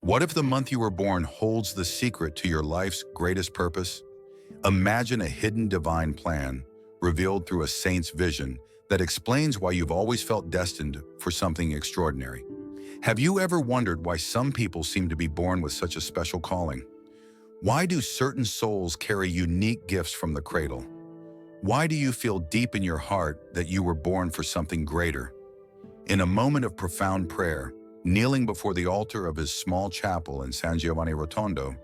What if the month you were born holds the secret to your life's greatest purpose? Imagine a hidden divine plan revealed through a saint's vision that explains why you've always felt destined for something extraordinary. Have you ever wondered why some people seem to be born with such a special calling? Why do certain souls carry unique gifts from the cradle? Why do you feel deep in your heart that you were born for something greater? In a moment of profound prayer, kneeling before the altar of his small chapel in San Giovanni Rotondo,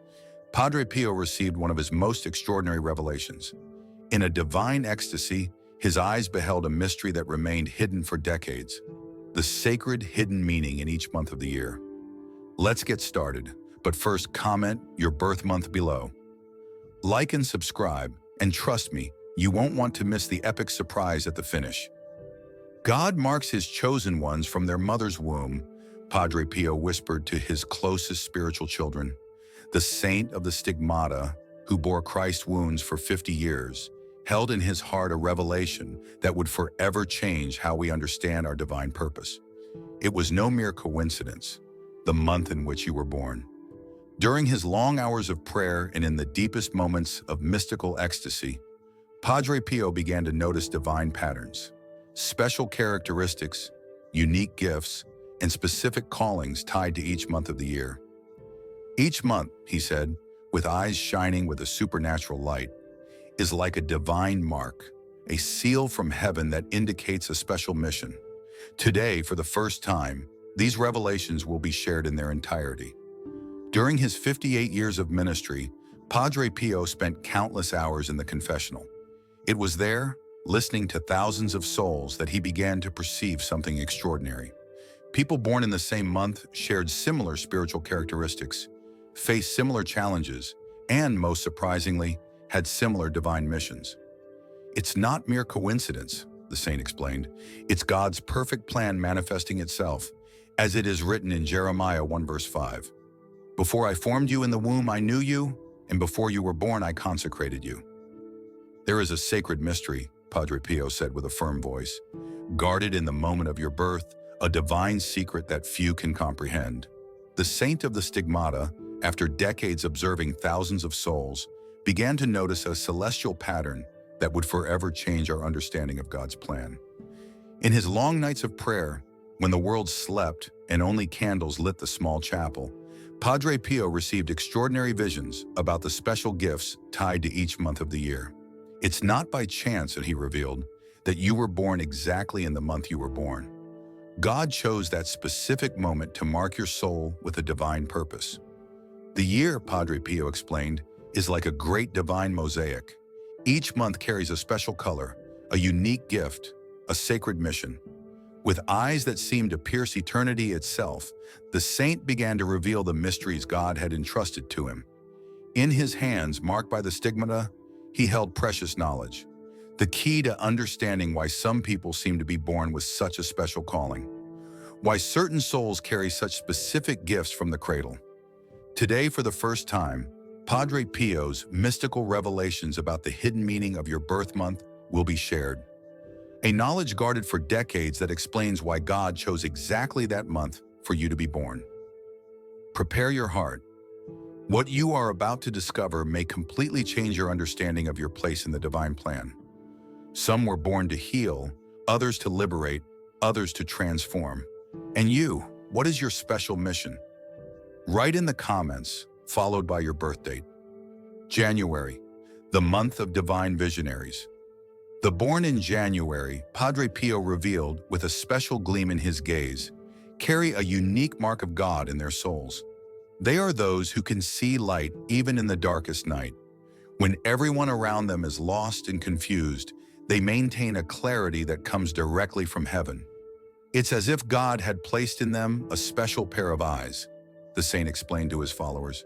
Padre Pio received one of his most extraordinary revelations. In a divine ecstasy, his eyes beheld a mystery that remained hidden for decades, the sacred hidden meaning in each month of the year. Let's get started, but first comment your birth month below. Like and subscribe, and trust me, you won't want to miss the epic surprise at the finish. God marks his chosen ones from their mother's womb, Padre Pio whispered to his closest spiritual children. The saint of the stigmata, who bore Christ's wounds for 50 years, held in his heart a revelation that would forever change how we understand our divine purpose. It was no mere coincidence, the month in which you were born. During his long hours of prayer and in the deepest moments of mystical ecstasy, Padre Pio began to notice divine patterns, special characteristics, unique gifts, and specific callings tied to each month of the year. Each month, he said, with eyes shining with a supernatural light, is like a divine mark, a seal from heaven that indicates a special mission. Today, for the first time, these revelations will be shared in their entirety. During his 58 years of ministry, Padre Pio spent countless hours in the confessional. It was there, listening to thousands of souls, that he began to perceive something extraordinary. People born in the same month shared similar spiritual characteristics, faced similar challenges, and, most surprisingly, had similar divine missions. It's not mere coincidence, the saint explained. It's God's perfect plan manifesting itself, as it is written in Jeremiah 1 verse 5. Before I formed you in the womb, I knew you, and before you were born, I consecrated you. There is a sacred mystery, Padre Pio said with a firm voice, guarded in the moment of your birth, a divine secret that few can comprehend. The saint of the stigmata, after decades observing thousands of souls, began to notice a celestial pattern that would forever change our understanding of God's plan. In his long nights of prayer, when the world slept and only candles lit the small chapel, Padre Pio received extraordinary visions about the special gifts tied to each month of the year. It's not by chance, that he revealed, that you were born exactly in the month you were born. God chose that specific moment to mark your soul with a divine purpose. The year, Padre Pio explained, is like a great divine mosaic. Each month carries a special color, a unique gift, a sacred mission. With eyes that seemed to pierce eternity itself, the saint began to reveal the mysteries God had entrusted to him. In his hands, marked by the stigmata, he held precious knowledge, the key to understanding why some people seem to be born with such a special calling, why certain souls carry such specific gifts from the cradle. Today, for the first time, Padre Pio's mystical revelations about the hidden meaning of your birth month will be shared. A knowledge guarded for decades that explains why God chose exactly that month for you to be born. Prepare your heart. What you are about to discover may completely change your understanding of your place in the divine plan. Some were born to heal, others to liberate, others to transform. And you, what is your special mission? Write in the comments, followed by your birth date. January, the month of divine visionaries. The born in January, Padre Pio revealed, with a special gleam in his gaze, carry a unique mark of God in their souls. They are those who can see light even in the darkest night. When everyone around them is lost and confused, they maintain a clarity that comes directly from heaven. It's as if God had placed in them a special pair of eyes, the saint explained to his followers.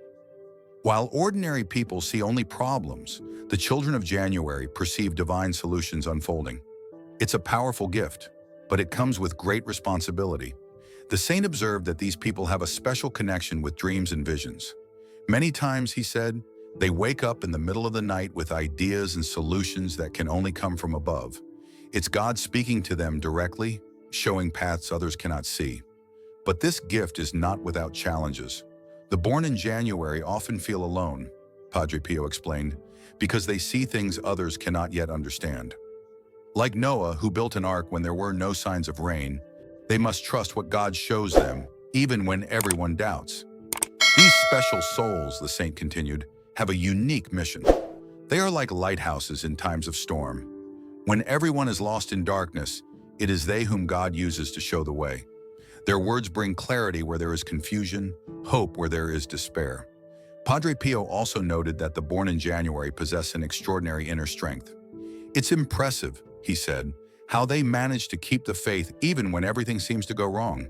While ordinary people see only problems, the children of January perceive divine solutions unfolding. It's a powerful gift, but it comes with great responsibility. The saint observed that these people have a special connection with dreams and visions. Many times, he said, they wake up in the middle of the night with ideas and solutions that can only come from above. It's God speaking to them directly, showing paths others cannot see. But this gift is not without challenges. The born in January often feel alone, Padre Pio explained, because they see things others cannot yet understand. Like Noah, who built an ark when there were no signs of rain, they must trust what God shows them, even when everyone doubts. These special souls, the saint continued, have a unique mission. They are like lighthouses in times of storm. When everyone is lost in darkness, it is they whom God uses to show the way. Their words bring clarity where there is confusion, hope where there is despair. Padre Pio also noted that the born in January possess an extraordinary inner strength. It's impressive, he said, how they manage to keep the faith even when everything seems to go wrong.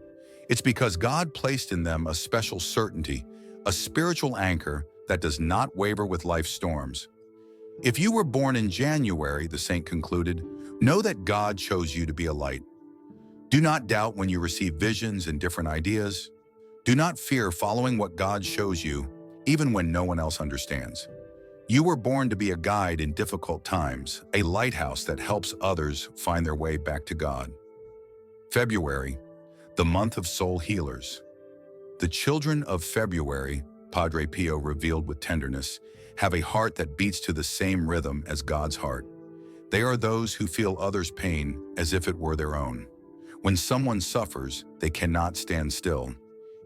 It's because God placed in them a special certainty, a spiritual anchor that does not waver with life's storms. If you were born in January, the saint concluded, know that God chose you to be a light. Do not doubt when you receive visions and different ideas. Do not fear following what God shows you, even when no one else understands. You were born to be a guide in difficult times, a lighthouse that helps others find their way back to God. February, the month of soul healers. The children of February, Padre Pio revealed with tenderness, have a heart that beats to the same rhythm as God's heart. They are those who feel others' pain as if it were their own. When someone suffers, they cannot stand still.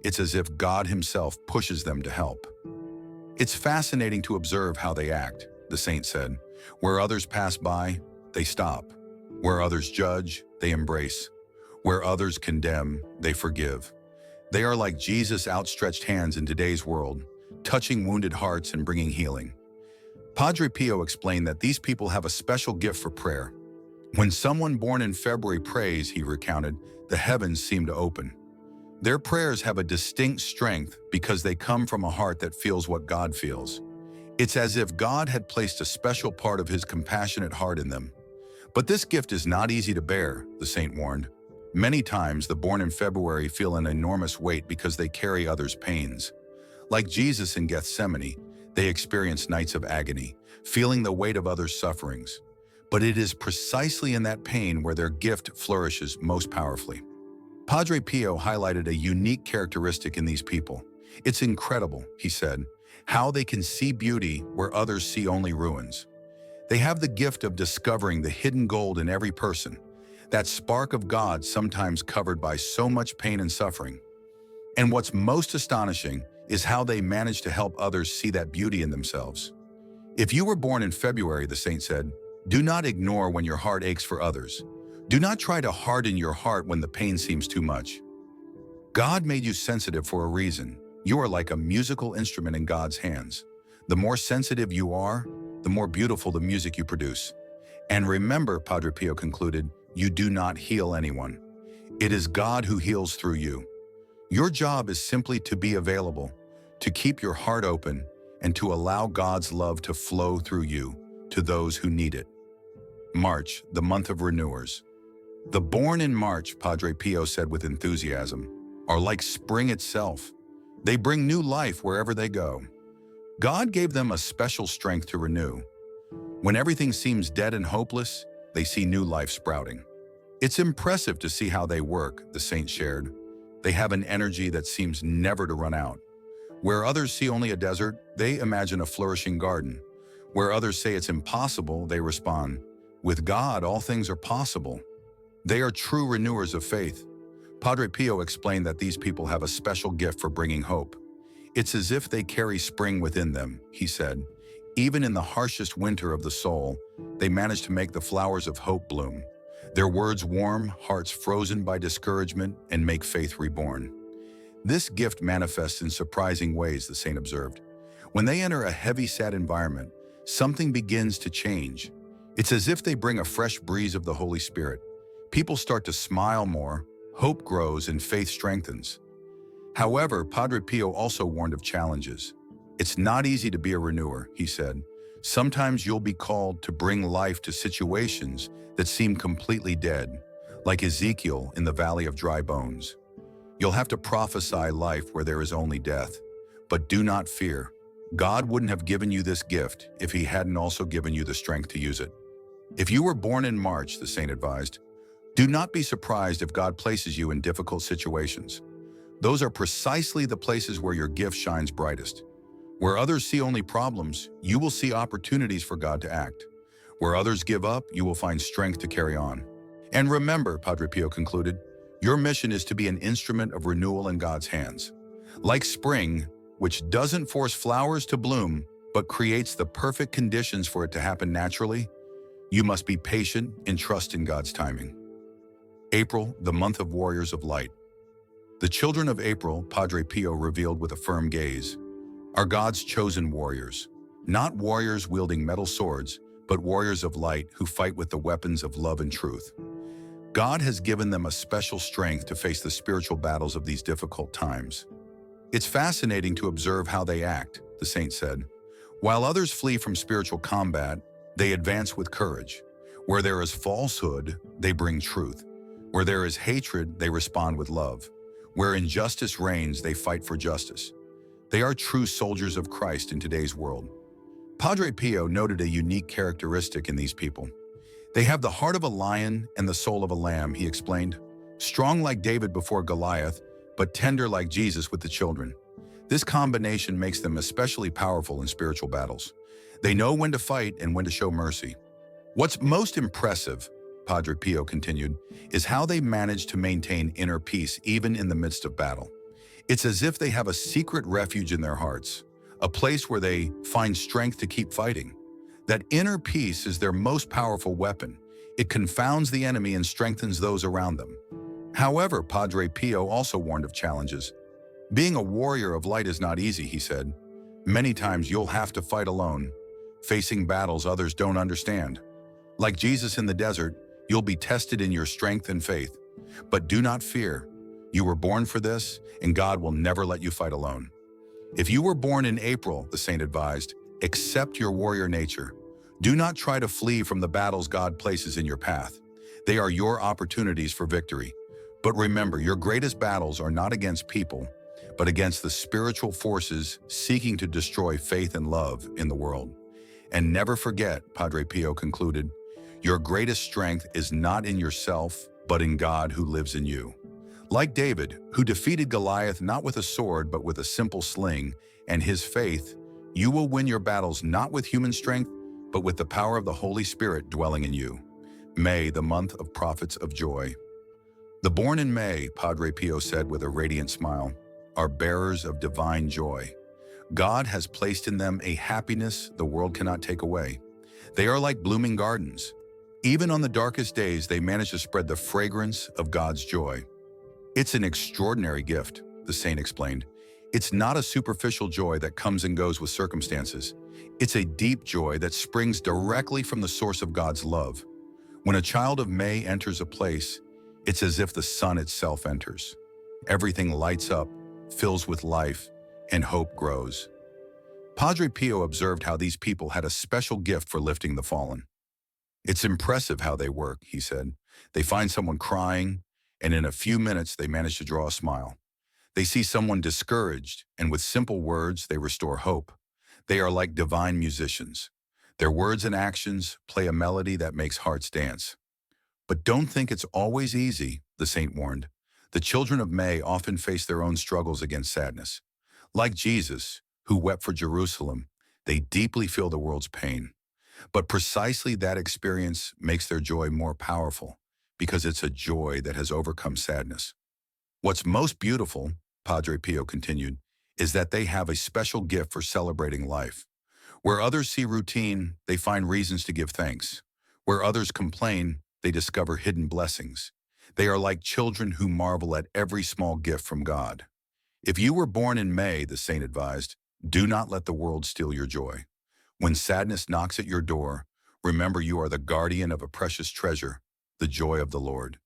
It's as if God himself pushes them to help. It's fascinating to observe how they act, the saint said. Where others pass by, they stop. Where others judge, they embrace. Where others condemn, they forgive. They are like Jesus' outstretched hands in today's world, touching wounded hearts and bringing healing. Padre Pio explained that these people have a special gift for prayer. When someone born in February prays, he recounted, the heavens seem to open. Their prayers have a distinct strength because they come from a heart that feels what God feels. It's as if God had placed a special part of his compassionate heart in them. But this gift is not easy to bear, the saint warned. Many times, the born in February feel an enormous weight because they carry others' pains. Like Jesus in Gethsemane, they experience nights of agony, feeling the weight of others' sufferings. But it is precisely in that pain where their gift flourishes most powerfully. Padre Pio highlighted a unique characteristic in these people. It's incredible, he said, how they can see beauty where others see only ruins. They have the gift of discovering the hidden gold in every person, that spark of God sometimes covered by so much pain and suffering. And what's most astonishing is how they manage to help others see that beauty in themselves. If you were born in February, the saint said, do not ignore when your heart aches for others. Do not try to harden your heart when the pain seems too much. God made you sensitive for a reason. You are like a musical instrument in God's hands. The more sensitive you are, the more beautiful the music you produce. And remember, Padre Pio concluded, you do not heal anyone. It is God who heals through you. Your job is simply to be available, to keep your heart open, and to allow God's love to flow through you to those who need it. March, the month of renewers. The born in March, Padre Pio said with enthusiasm, are like spring itself. They bring new life wherever they go. God gave them a special strength to renew. When everything seems dead and hopeless, they see new life sprouting. It's impressive to see how they work, the saint shared. They have an energy that seems never to run out. Where others see only a desert, they imagine a flourishing garden. Where others say it's impossible, they respond, with God, all things are possible. They are true renewers of faith. Padre Pio explained that these people have a special gift for bringing hope. It's as if they carry spring within them, he said. Even in the harshest winter of the soul, they manage to make the flowers of hope bloom. Their words warm hearts frozen by discouragement and make faith reborn. This gift manifests in surprising ways, the saint observed. When they enter a heavy, sad environment, something begins to change. It's as if they bring a fresh breeze of the Holy Spirit. People start to smile more, hope grows, and faith strengthens. However, Padre Pio also warned of challenges. It's not easy to be a renewer, he said. Sometimes you'll be called to bring life to situations that seem completely dead, like Ezekiel in the valley of dry bones. You'll have to prophesy life where there is only death. But do not fear. God wouldn't have given you this gift if he hadn't also given you the strength to use it. If you were born in March, the saint advised, do not be surprised if God places you in difficult situations. Those are precisely the places where your gift shines brightest. Where others see only problems, you will see opportunities for God to act. Where others give up, you will find strength to carry on. And remember, Padre Pio concluded, your mission is to be an instrument of renewal in God's hands. Like spring, which doesn't force flowers to bloom, but creates the perfect conditions for it to happen naturally, you must be patient and trust in God's timing. April, the month of warriors of light. The children of April, Padre Pio revealed with a firm gaze, are God's chosen warriors, not warriors wielding metal swords, but warriors of light who fight with the weapons of love and truth. God has given them a special strength to face the spiritual battles of these difficult times. It's fascinating to observe how they act, the saint said. While others flee from spiritual combat, they advance with courage. Where there is falsehood, they bring truth. Where there is hatred, they respond with love. Where injustice reigns, they fight for justice. They are true soldiers of Christ in today's world. Padre Pio noted a unique characteristic in these people. They have the heart of a lion and the soul of a lamb, he explained. Strong like David before Goliath, but tender like Jesus with the children. This combination makes them especially powerful in spiritual battles. They know when to fight and when to show mercy. What's most impressive, Padre Pio continued, is how they manage to maintain inner peace even in the midst of battle. It's as if they have a secret refuge in their hearts, a place where they find strength to keep fighting. That inner peace is their most powerful weapon. It confounds the enemy and strengthens those around them. However, Padre Pio also warned of challenges. Being a warrior of light is not easy, he said. Many times you'll have to fight alone, facing battles others don't understand. Like Jesus in the desert, you'll be tested in your strength and faith. But do not fear. You were born for this, and God will never let you fight alone. If you were born in April, the saint advised, accept your warrior nature. Do not try to flee from the battles God places in your path. They are your opportunities for victory. But remember, your greatest battles are not against people, but against the spiritual forces seeking to destroy faith and love in the world. And never forget, Padre Pio concluded, your greatest strength is not in yourself, but in God who lives in you. Like David, who defeated Goliath not with a sword, but with a simple sling, and his faith, you will win your battles not with human strength, but with the power of the Holy Spirit dwelling in you. May, the month of prophets of joy. The born in May, Padre Pio said with a radiant smile, are bearers of divine joy. God has placed in them a happiness the world cannot take away. They are like blooming gardens. Even on the darkest days, they manage to spread the fragrance of God's joy. It's an extraordinary gift, the saint explained. It's not a superficial joy that comes and goes with circumstances. It's a deep joy that springs directly from the source of God's love. When a child of May enters a place, it's as if the sun itself enters. Everything lights up, fills with life, and hope grows. Padre Pio observed how these people had a special gift for lifting the fallen. It's impressive how they work, he said. They find someone crying, and in a few minutes they manage to draw a smile. They see someone discouraged, and with simple words they restore hope. They are like divine musicians. Their words and actions play a melody that makes hearts dance. But don't think it's always easy, the saint warned. The children of May often face their own struggles against sadness. Like Jesus, who wept for Jerusalem, they deeply feel the world's pain. But precisely that experience makes their joy more powerful, because it's a joy that has overcome sadness. What's most beautiful, Padre Pio continued, is that they have a special gift for celebrating life. Where others see routine, they find reasons to give thanks. Where others complain, they discover hidden blessings. They are like children who marvel at every small gift from God. If you were born in May, the saint advised, do not let the world steal your joy. When sadness knocks at your door, remember you are the guardian of a precious treasure, the joy of the Lord.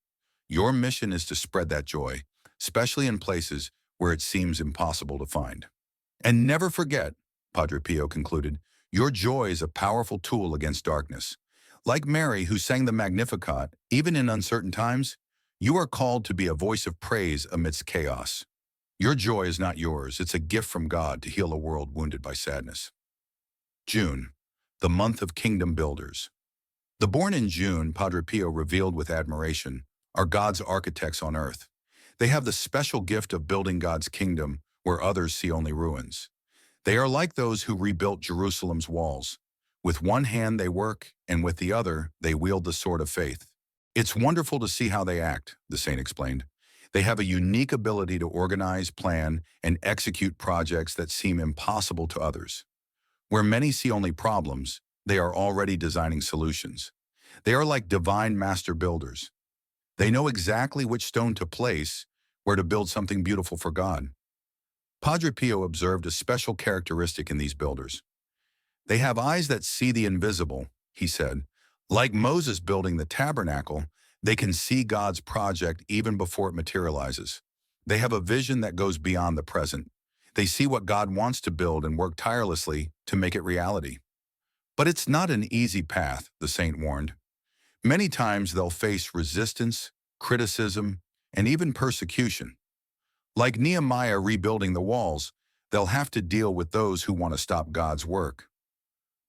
Your mission is to spread that joy, especially in places where it seems impossible to find. And never forget, Padre Pio concluded, your joy is a powerful tool against darkness. Like Mary, who sang the Magnificat, even in uncertain times, you are called to be a voice of praise amidst chaos. Your joy is not yours, it's a gift from God to heal a world wounded by sadness. June, the month of kingdom builders. The born in June, Padre Pio revealed with admiration, are God's architects on earth. They have the special gift of building God's kingdom where others see only ruins. They are like those who rebuilt Jerusalem's walls. With one hand they work, and with the other they wield the sword of faith. It's wonderful to see how they act, the saint explained. They have a unique ability to organize, plan, and execute projects that seem impossible to others. Where many see only problems, they are already designing solutions. They are like divine master builders. They know exactly which stone to place, where to build something beautiful for God. Padre Pio observed a special characteristic in these builders. They have eyes that see the invisible, he said. Like Moses building the tabernacle, they can see God's project even before it materializes. They have a vision that goes beyond the present. They see what God wants to build and work tirelessly to make it reality. But it's not an easy path, the saint warned. Many times they'll face resistance, criticism, and even persecution. Like Nehemiah rebuilding the walls, they'll have to deal with those who want to stop God's work.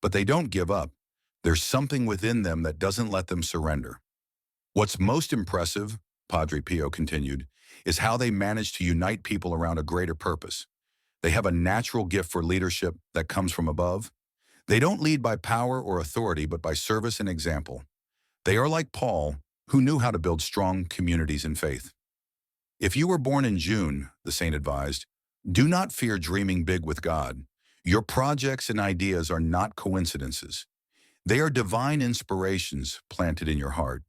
But they don't give up. There's something within them that doesn't let them surrender. What's most impressive, Padre Pio continued, is how they manage to unite people around a greater purpose. They have a natural gift for leadership that comes from above. They don't lead by power or authority, but by service and example. They are like Paul, who knew how to build strong communities in faith. If you were born in June, the saint advised, do not fear dreaming big with God. Your projects and ideas are not coincidences. They are divine inspirations planted in your heart.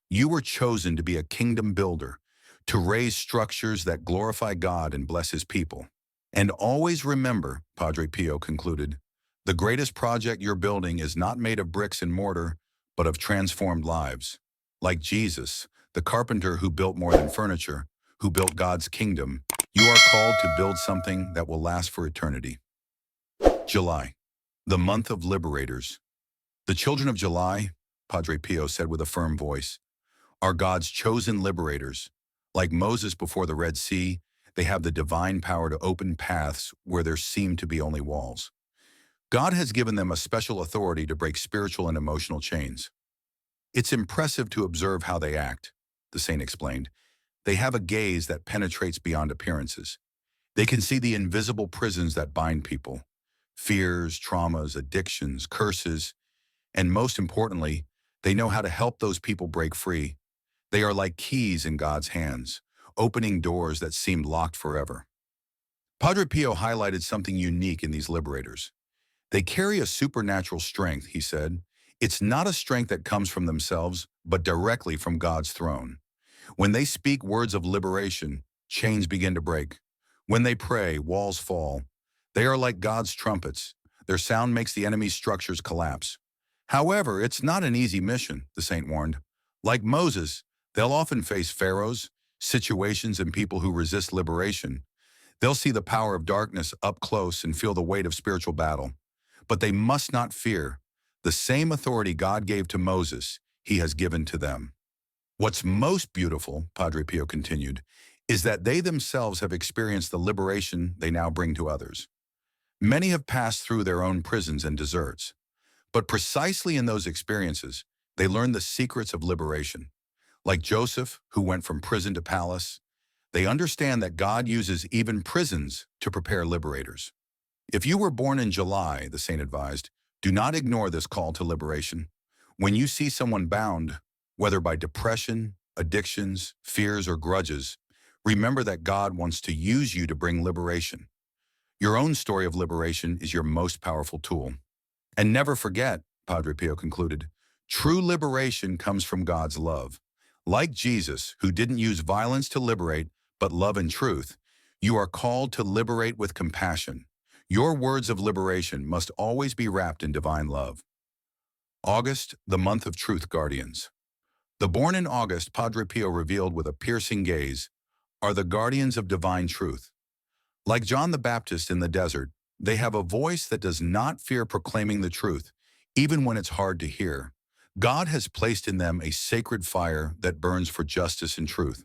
You were chosen to be a kingdom builder, to raise structures that glorify God and bless His people. And always remember, Padre Pio concluded, the greatest project you're building is not made of bricks and mortar, but of transformed lives. Like Jesus, the carpenter who built more than furniture, who built God's kingdom, you are called to build something that will last for eternity. July, the month of liberators. The children of July, Padre Pio said with a firm voice, are God's chosen liberators. Like Moses before the Red Sea, they have the divine power to open paths where there seem to be only walls. God has given them a special authority to break spiritual and emotional chains. It's impressive to observe how they act, the saint explained. They have a gaze that penetrates beyond appearances. They can see the invisible prisons that bind people, fears, traumas, addictions, curses, and most importantly, they know how to help those people break free. They are like keys in God's hands, opening doors that seemed locked forever. Padre Pio highlighted something unique in these liberators. They carry a supernatural strength, he said. It's not a strength that comes from themselves, but directly from God's throne. When they speak words of liberation, chains begin to break. When they pray, walls fall. They are like God's trumpets. Their sound makes the enemy's structures collapse. However, it's not an easy mission, the saint warned. Like Moses, they'll often face pharaohs, situations, and people who resist liberation. They'll see the power of darkness up close and feel the weight of spiritual battle. But they must not fear. The same authority God gave to Moses, He has given to them. What's most beautiful, Padre Pio continued, is that they themselves have experienced the liberation they now bring to others. Many have passed through their own prisons and deserts, but precisely in those experiences, they learn the secrets of liberation. Like Joseph, who went from prison to palace, they understand that God uses even prisons to prepare liberators. If you were born in July, the saint advised, do not ignore this call to liberation. When you see someone bound, whether by depression, addictions, fears, or grudges, remember that God wants to use you to bring liberation. Your own story of liberation is your most powerful tool. And never forget, Padre Pio concluded, true liberation comes from God's love. Like Jesus, who didn't use violence to liberate, but love and truth, you are called to liberate with compassion. Your words of liberation must always be wrapped in divine love. August, the month of truth guardians. The born in August, Padre Pio revealed with a piercing gaze, are the guardians of divine truth. Like John the Baptist in the desert, they have a voice that does not fear proclaiming the truth, even when it's hard to hear. God has placed in them a sacred fire that burns for justice and truth.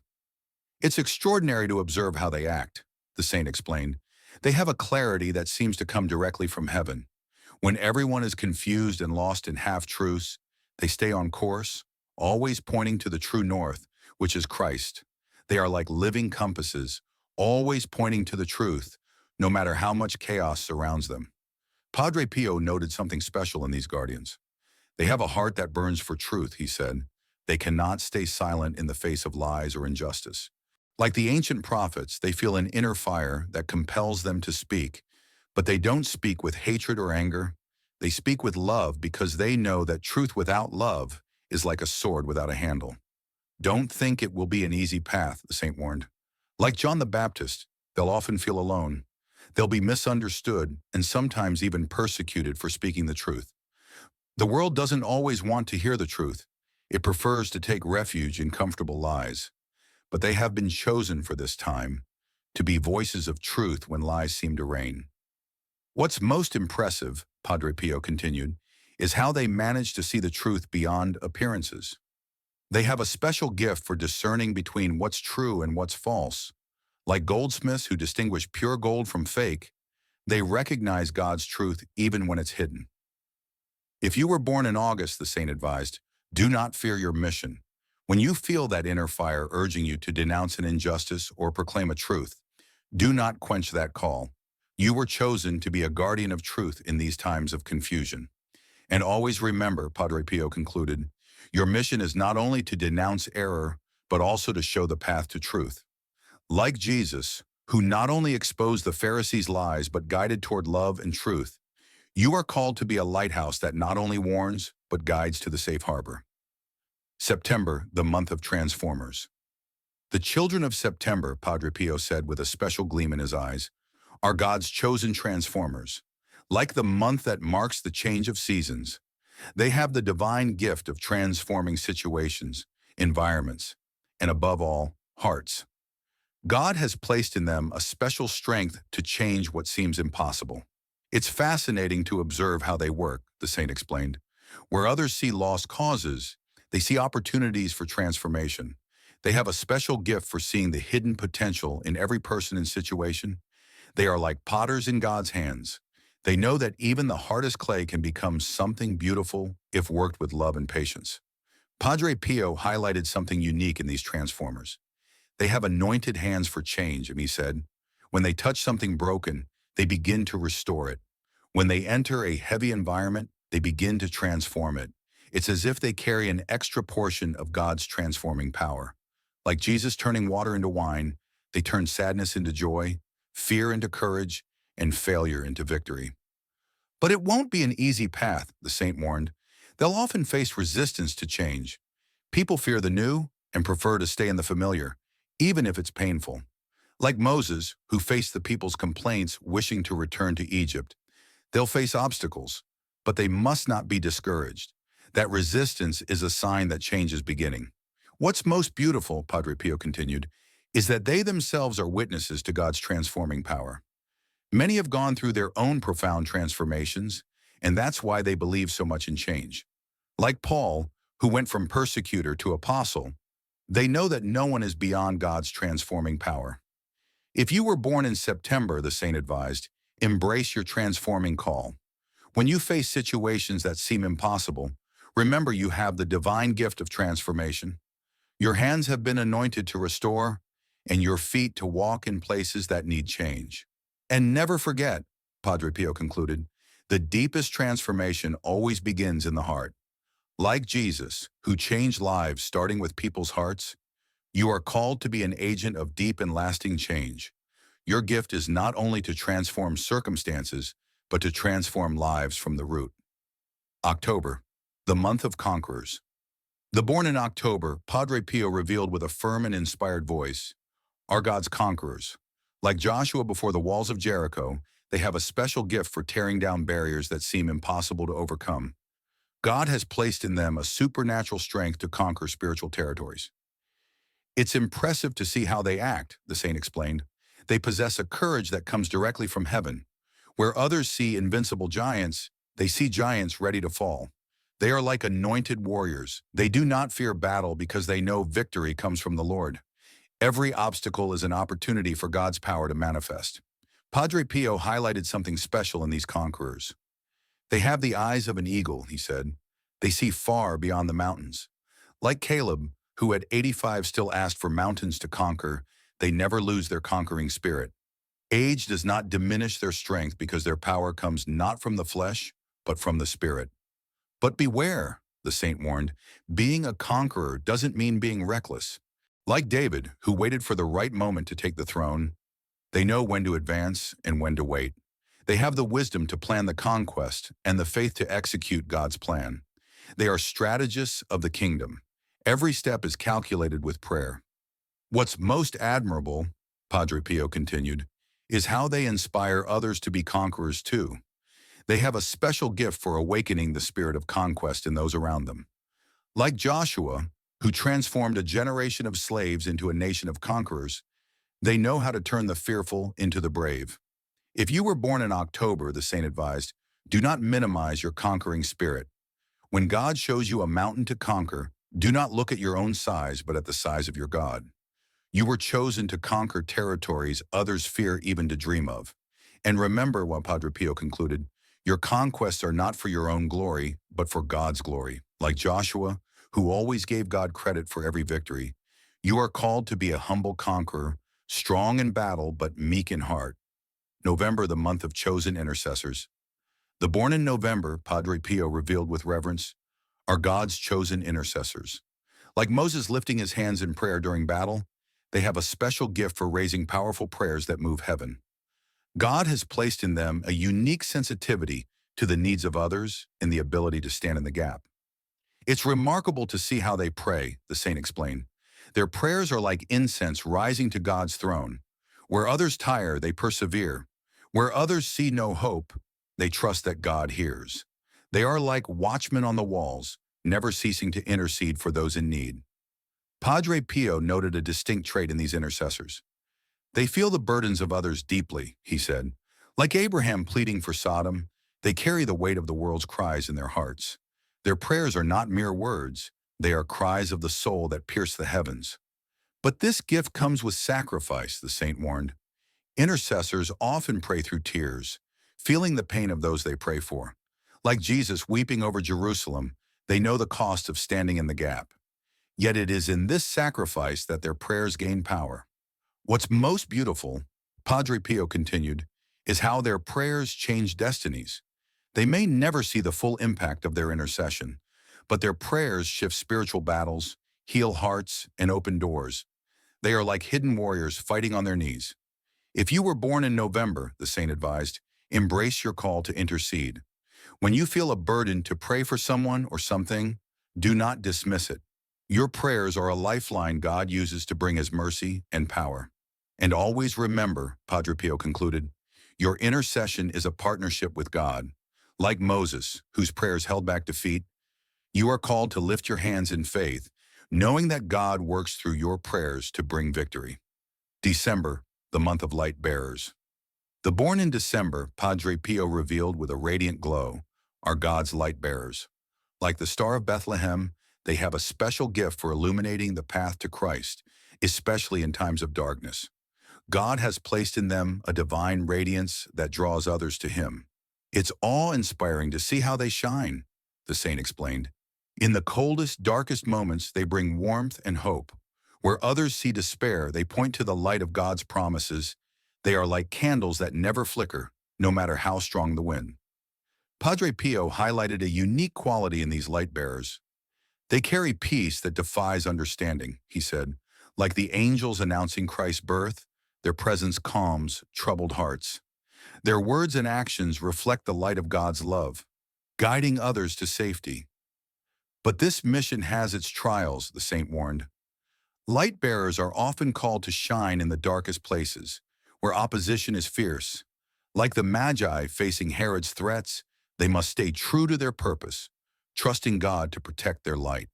It's extraordinary to observe how they act, the saint explained. They have a clarity that seems to come directly from heaven. When everyone is confused and lost in half-truths, they stay on course, always pointing to the true north, which is Christ. They are like living compasses, always pointing to the truth, no matter how much chaos surrounds them. Padre Pio noted something special in these guardians. They have a heart that burns for truth, he said. They cannot stay silent in the face of lies or injustice. Like the ancient prophets, they feel an inner fire that compels them to speak, but they don't speak with hatred or anger. They speak with love because they know that truth without love is like a sword without a handle. Don't think it will be an easy path, the saint warned. Like John the Baptist, they'll often feel alone. They'll be misunderstood and sometimes even persecuted for speaking the truth. The world doesn't always want to hear the truth. It prefers to take refuge in comfortable lies. But they have been chosen for this time, to be voices of truth when lies seem to reign. What's most impressive, Padre Pio continued, is how they manage to see the truth beyond appearances. They have a special gift for discerning between what's true and what's false. Like goldsmiths who distinguish pure gold from fake, they recognize God's truth even when it's hidden. If you were born in August, the saint advised, do not fear your mission. When you feel that inner fire urging you to denounce an injustice or proclaim a truth, do not quench that call. You were chosen to be a guardian of truth in these times of confusion. And always remember, Padre Pio concluded, your mission is not only to denounce error, but also to show the path to truth. Like Jesus, who not only exposed the Pharisees' lies but guided toward love and truth, you are called to be a lighthouse that not only warns, but guides to the safe harbor. September, the month of transformers. The children of September, Padre Pio said with a special gleam in his eyes, are God's chosen transformers. Like the month that marks the change of seasons, they have the divine gift of transforming situations, environments, and above all, hearts. God has placed in them a special strength to change what seems impossible. It's fascinating to observe how they work, the saint explained. Where others see lost causes, they see opportunities for transformation. They have a special gift for seeing the hidden potential in every person and situation. They are like potters in God's hands. They know that even the hardest clay can become something beautiful if worked with love and patience. Padre Pio highlighted something unique in these transformers. They have anointed hands for change, and he said, when they touch something broken, they begin to restore it. When they enter a heavy environment, they begin to transform it. It's as if they carry an extra portion of God's transforming power. Like Jesus turning water into wine, they turn sadness into joy, fear into courage, and failure into victory. But it won't be an easy path, the saint warned. They'll often face resistance to change. People fear the new and prefer to stay in the familiar, even if it's painful. Like Moses, who faced the people's complaints wishing to return to Egypt, they'll face obstacles, but they must not be discouraged. That resistance is a sign that change is beginning. What's most beautiful, Padre Pio continued, is that they themselves are witnesses to God's transforming power. Many have gone through their own profound transformations, and that's why they believe so much in change. Like Paul, who went from persecutor to apostle, they know that no one is beyond God's transforming power. If you were born in September, the saint advised, embrace your transforming call. When you face situations that seem impossible, remember you have the divine gift of transformation. Your hands have been anointed to restore, and your feet to walk in places that need change. And never forget, Padre Pio concluded, the deepest transformation always begins in the heart. Like Jesus, who changed lives starting with people's hearts, you are called to be an agent of deep and lasting change. Your gift is not only to transform circumstances, but to transform lives from the root. October, the month of conquerors. The born in October, Padre Pio revealed with a firm and inspired voice, are God's conquerors. Like Joshua before the walls of Jericho, they have a special gift for tearing down barriers that seem impossible to overcome. God has placed in them a supernatural strength to conquer spiritual territories. It's impressive to see how they act, the saint explained. They possess a courage that comes directly from heaven. Where others see invincible giants, they see giants ready to fall. They are like anointed warriors. They do not fear battle because they know victory comes from the Lord. Every obstacle is an opportunity for God's power to manifest. Padre Pio highlighted something special in these conquerors. They have the eyes of an eagle, he said. They see far beyond the mountains. Like Caleb, who at 85 still asked for mountains to conquer. They never lose their conquering spirit. Age does not diminish their strength because their power comes not from the flesh, but from the spirit. But beware, the saint warned, being a conqueror doesn't mean being reckless. Like David, who waited for the right moment to take the throne, they know when to advance and when to wait. They have the wisdom to plan the conquest and the faith to execute God's plan. They are strategists of the kingdom. Every step is calculated with prayer. What's most admirable, Padre Pio continued, is how they inspire others to be conquerors too. They have a special gift for awakening the spirit of conquest in those around them. Like Joshua, who transformed a generation of slaves into a nation of conquerors, they know how to turn the fearful into the brave. If you were born in October, the saint advised, do not minimize your conquering spirit. When God shows you a mountain to conquer, do not look at your own size, but at the size of your God. You were chosen to conquer territories others fear even to dream of. And remember what Padre Pio concluded, your conquests are not for your own glory, but for God's glory. Like Joshua, who always gave God credit for every victory, you are called to be a humble conqueror, strong in battle but meek in heart. November, the month of chosen intercessors. The born in November, Padre Pio revealed with reverence, are God's chosen intercessors. Like Moses lifting his hands in prayer during battle, they have a special gift for raising powerful prayers that move heaven. God has placed in them a unique sensitivity to the needs of others and the ability to stand in the gap. It's remarkable to see how they pray, the saint explained. Their prayers are like incense rising to God's throne. Where others tire, they persevere. Where others see no hope, they trust that God hears. They are like watchmen on the walls, never ceasing to intercede for those in need. Padre Pio noted a distinct trait in these intercessors. They feel the burdens of others deeply, he said. Like Abraham pleading for Sodom, they carry the weight of the world's cries in their hearts. Their prayers are not mere words, they are cries of the soul that pierce the heavens. But this gift comes with sacrifice, the saint warned. Intercessors often pray through tears, feeling the pain of those they pray for. Like Jesus weeping over Jerusalem, they know the cost of standing in the gap. Yet it is in this sacrifice that their prayers gain power. What's most beautiful, Padre Pio continued, is how their prayers change destinies. They may never see the full impact of their intercession, but their prayers shift spiritual battles, heal hearts, and open doors. They are like hidden warriors fighting on their knees. If you were born in November, the saint advised, embrace your call to intercede. When you feel a burden to pray for someone or something, do not dismiss it. Your prayers are a lifeline God uses to bring His mercy and power. And always remember, Padre Pio concluded, your intercession is a partnership with God. Like Moses, whose prayers held back defeat, you are called to lift your hands in faith, knowing that God works through your prayers to bring victory. December, the month of light bearers. The born in December, Padre Pio revealed with a radiant glow, are God's light bearers. Like the Star of Bethlehem, they have a special gift for illuminating the path to Christ, especially in times of darkness. God has placed in them a divine radiance that draws others to Him. It's awe-inspiring to see how they shine, the saint explained. In the coldest, darkest moments, they bring warmth and hope. Where others see despair, they point to the light of God's promises. They are like candles that never flicker, no matter how strong the wind. Padre Pio highlighted a unique quality in these light bearers. They carry peace that defies understanding, he said. Like the angels announcing Christ's birth, their presence calms troubled hearts. Their words and actions reflect the light of God's love, guiding others to safety. But this mission has its trials, the saint warned. Light bearers are often called to shine in the darkest places, where opposition is fierce. Like the Magi facing Herod's threats, they must stay true to their purpose, trusting God to protect their light.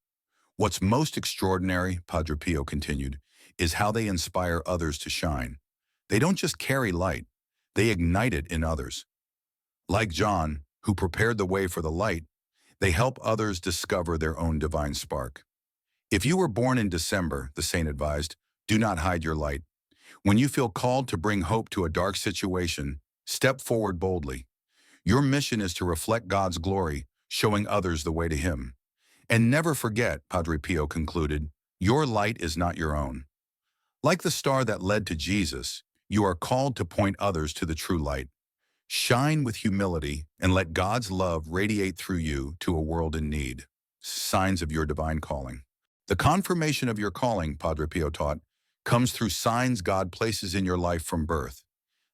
What's most extraordinary, Padre Pio continued, is how they inspire others to shine. They don't just carry light, they ignite it in others. Like John, who prepared the way for the light, they help others discover their own divine spark. If you were born in December, the saint advised, do not hide your light. When you feel called to bring hope to a dark situation, step forward boldly. Your mission is to reflect God's glory, showing others the way to Him. And never forget, Padre Pio concluded, Your light is not your own. Like the star that led to Jesus, you are called to point others to the true light. Shine with humility and let God's love radiate through you to a world in need. Signs of your divine calling. The confirmation of your calling, Padre Pio taught, comes through signs God places in your life from birth.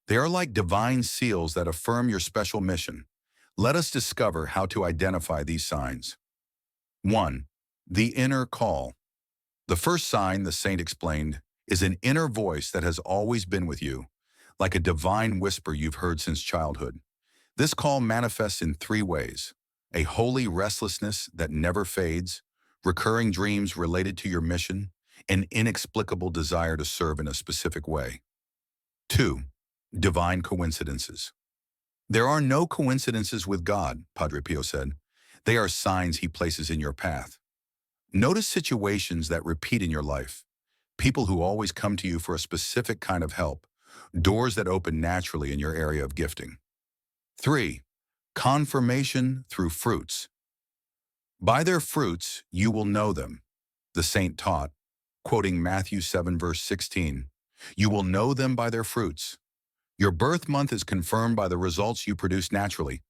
They are like divine seals that affirm your special mission. Let us discover how to identify these signs. 1. The inner call. The first sign, the saint explained, is an inner voice that has always been with you, like a divine whisper you've heard since childhood. This call manifests in three ways: a holy restlessness that never fades, recurring dreams related to your mission, an inexplicable desire to serve in a specific way. 2. Divine coincidences. There are no coincidences with God, Padre Pio said. They are signs he places in your path. Notice situations that repeat in your life, people who always come to you for a specific kind of help, doors that open naturally in your area of gifting. 3. Confirmation through fruits. By their fruits you will know them, the saint taught, quoting Matthew 7 verse 16. You will know them by their fruits. Your birth month is confirmed by the results you produce naturally.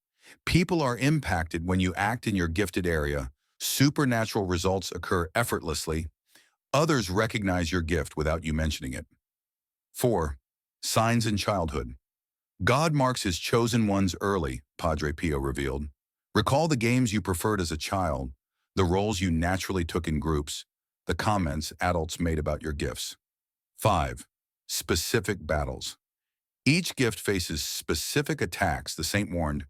People are impacted when you act in your gifted area. Supernatural results occur effortlessly. Others recognize your gift without you mentioning it. 4. Signs in childhood. God marks his chosen ones early, Padre Pio revealed. Recall the games you preferred as a child, the roles you naturally took in groups, the comments adults made about your gifts. 5. Specific battles. Each gift faces specific attacks, the saint warned.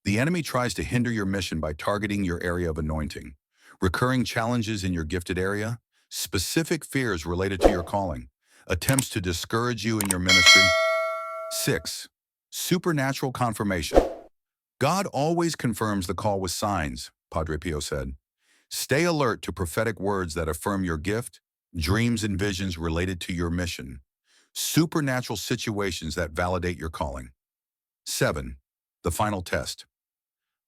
The enemy tries to hinder your mission by targeting your area of anointing. Recurring challenges in your gifted area, specific fears related to your calling, attempts to discourage you in your ministry. 6. Supernatural confirmation. God always confirms the call with signs, Padre Pio said. Stay alert to prophetic words that affirm your gift, dreams and visions related to your mission, supernatural situations that validate your calling. 7. The final test.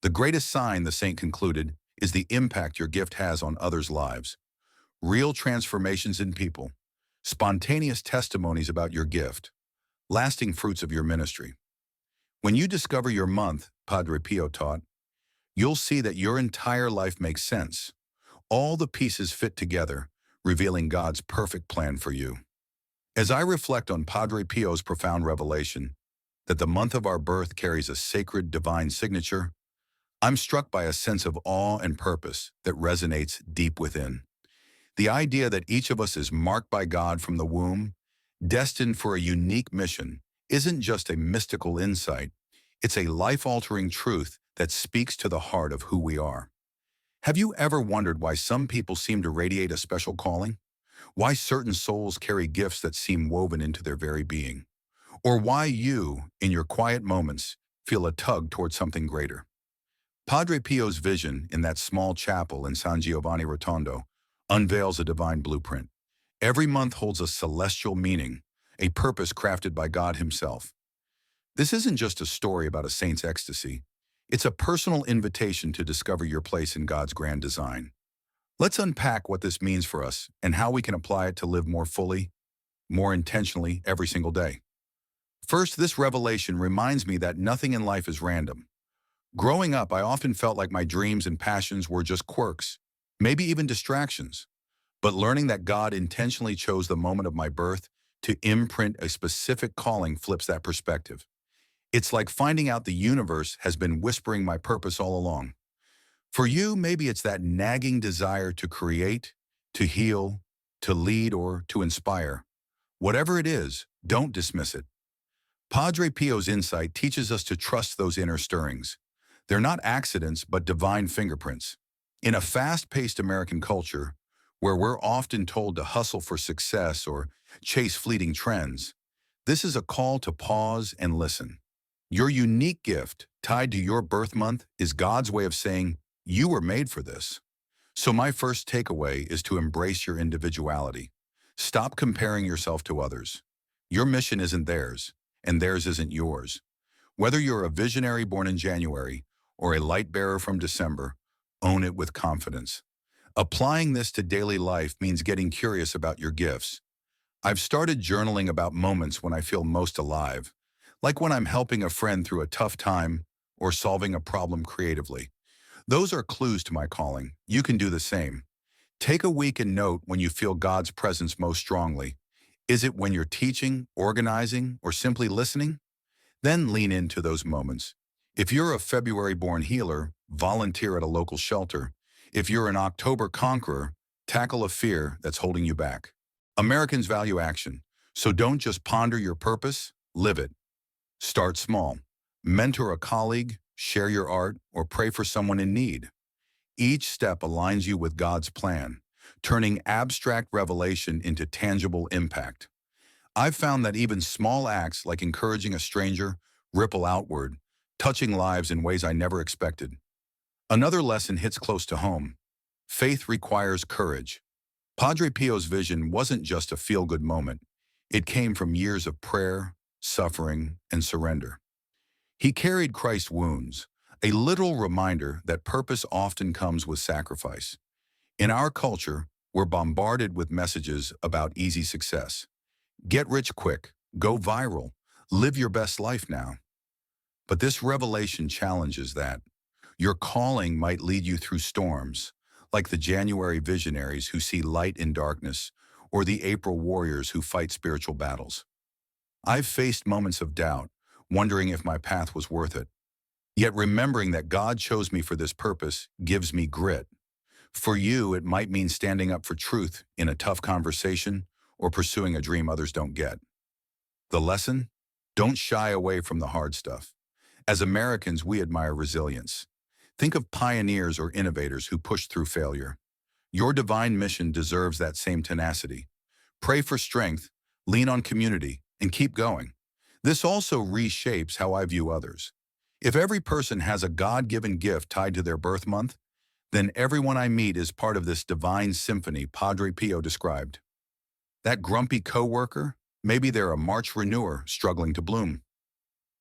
The greatest sign, the saint concluded, is the impact your gift has on others' lives. Real transformations in people, spontaneous testimonies about your gift, lasting fruits of your ministry. When you discover your month, Padre Pio taught, you'll see that your entire life makes sense. All the pieces fit together, revealing God's perfect plan for you. As I reflect on Padre Pio's profound revelation, that the month of our birth carries a sacred divine signature, I'm struck by a sense of awe and purpose that resonates deep within. The idea that each of us is marked by God from the womb, destined for a unique mission, isn't just a mystical insight, it's a life-altering truth that speaks to the heart of who we are. Have you ever wondered why some people seem to radiate a special calling? Why certain souls carry gifts that seem woven into their very being? Or why you, in your quiet moments, feel a tug toward something greater? Padre Pio's vision in that small chapel in San Giovanni Rotondo unveils a divine blueprint. Every month holds a celestial meaning, a purpose crafted by God himself. This isn't just a story about a saint's ecstasy. It's a personal invitation to discover your place in God's grand design. Let's unpack what this means for us and how we can apply it to live more fully, more intentionally every single day. First, this revelation reminds me that nothing in life is random. Growing up, I often felt like my dreams and passions were just quirks, maybe even distractions. But learning that God intentionally chose the moment of my birth to imprint a specific calling flips that perspective. It's like finding out the universe has been whispering my purpose all along. For you, maybe it's that nagging desire to create, to heal, to lead, or to inspire. Whatever it is, don't dismiss it. Padre Pio's insight teaches us to trust those inner stirrings. They're not accidents, but divine fingerprints. In a fast-paced American culture, where we're often told to hustle for success or chase fleeting trends, this is a call to pause and listen. Your unique gift, tied to your birth month, is God's way of saying, you were made for this. So my first takeaway is to embrace your individuality. Stop comparing yourself to others. Your mission isn't theirs, and theirs isn't yours. Whether you're a visionary born in January or a light bearer from December, own it with confidence. Applying this to daily life means getting curious about your gifts. I've started journaling about moments when I feel most alive, like when I'm helping a friend through a tough time or solving a problem creatively. Those are clues to my calling. You can do the same. Take a week and note when you feel God's presence most strongly. Is it when you're teaching, organizing, or simply listening? Then lean into those moments. If you're a February-born healer, volunteer at a local shelter. If you're an October conqueror, tackle a fear that's holding you back. Americans value action, so don't just ponder your purpose, live it. Start small. Mentor a colleague, share your art, or pray for someone in need. Each step aligns you with God's plan, turning abstract revelation into tangible impact. I've found that even small acts like encouraging a stranger ripple outward, touching lives in ways I never expected. Another lesson hits close to home. Faith requires courage. Padre Pio's vision wasn't just a feel-good moment. It came from years of prayer, suffering, and surrender. He carried Christ's wounds, a literal reminder that purpose often comes with sacrifice. In our culture, we're bombarded with messages about easy success. Get rich quick, go viral, live your best life now. But this revelation challenges that. Your calling might lead you through storms, like the January visionaries who see light in darkness, or the April warriors who fight spiritual battles. I've faced moments of doubt, wondering if my path was worth it. Yet remembering that God chose me for this purpose gives me grit. For you, it might mean standing up for truth in a tough conversation or pursuing a dream others don't get. The lesson? Don't shy away from the hard stuff. As Americans, we admire resilience. Think of pioneers or innovators who pushed through failure. Your divine mission deserves that same tenacity. Pray for strength, lean on community, and keep going. This also reshapes how I view others. If every person has a God-given gift tied to their birth month, then everyone I meet is part of this divine symphony Padre Pio described. That grumpy coworker, maybe they're a March renewer struggling to bloom.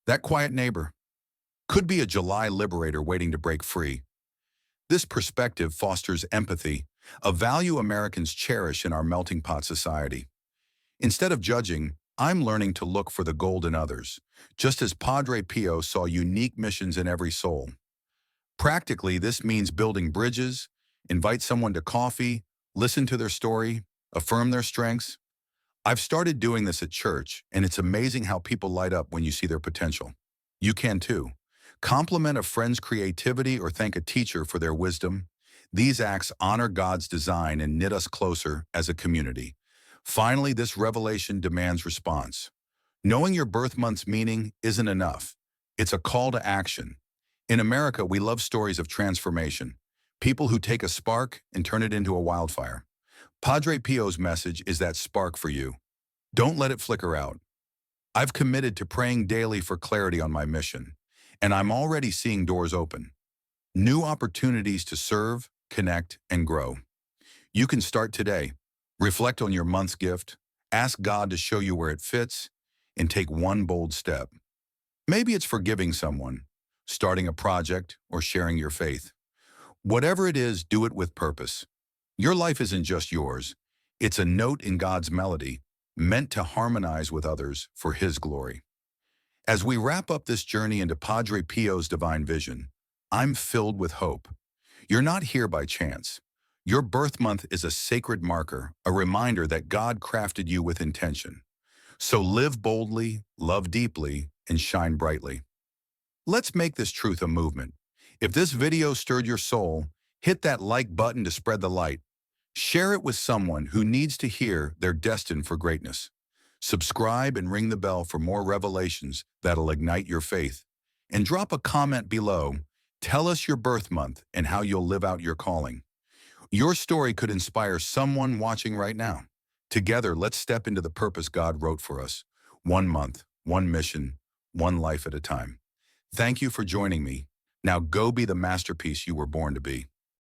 That quiet neighbor could be a July liberator waiting to break free. This perspective fosters empathy, a value Americans cherish in our melting pot society. Instead of judging, I'm learning to look for the gold in others, just as Padre Pio saw unique missions in every soul. Practically, this means building bridges, invite someone to coffee, listen to their story, affirm their strengths. I've started doing this at church, and it's amazing how people light up when you see their potential. You can too. Compliment a friend's creativity or thank a teacher for their wisdom. These acts honor God's design and knit us closer as a community. Finally, this revelation demands response. Knowing your birth month's meaning isn't enough. It's a call to action. In America, we love stories of transformation. People who take a spark and turn it into a wildfire. Padre Pio's message is that spark for you. Don't let it flicker out. I've committed to praying daily for clarity on my mission, and I'm already seeing doors open. New opportunities to serve, connect, and grow. You can start today. Reflect on your month's gift, ask God to show you where it fits, and take one bold step. Maybe it's forgiving someone, starting a project, or sharing your faith. Whatever it is, do it with purpose. Your life isn't just yours. It's a note in God's melody, meant to harmonize with others for His glory. As we wrap up this journey into Padre Pio's divine vision, I'm filled with hope. You're not here by chance. Your birth month is a sacred marker, a reminder that God crafted you with intention. So live boldly, love deeply, and shine brightly. Let's make this truth a movement. If this video stirred your soul, hit that like button to spread the light. Share it with someone who needs to hear they're destined for greatness. Subscribe and ring the bell for more revelations that'll ignite your faith. And drop a comment below. Tell us your birth month and how you'll live out your calling. Your story could inspire someone watching right now. Together, let's step into the purpose God wrote for us. One month, one mission, one life at a time. Thank you for joining me. Now go be the masterpiece you were born to be.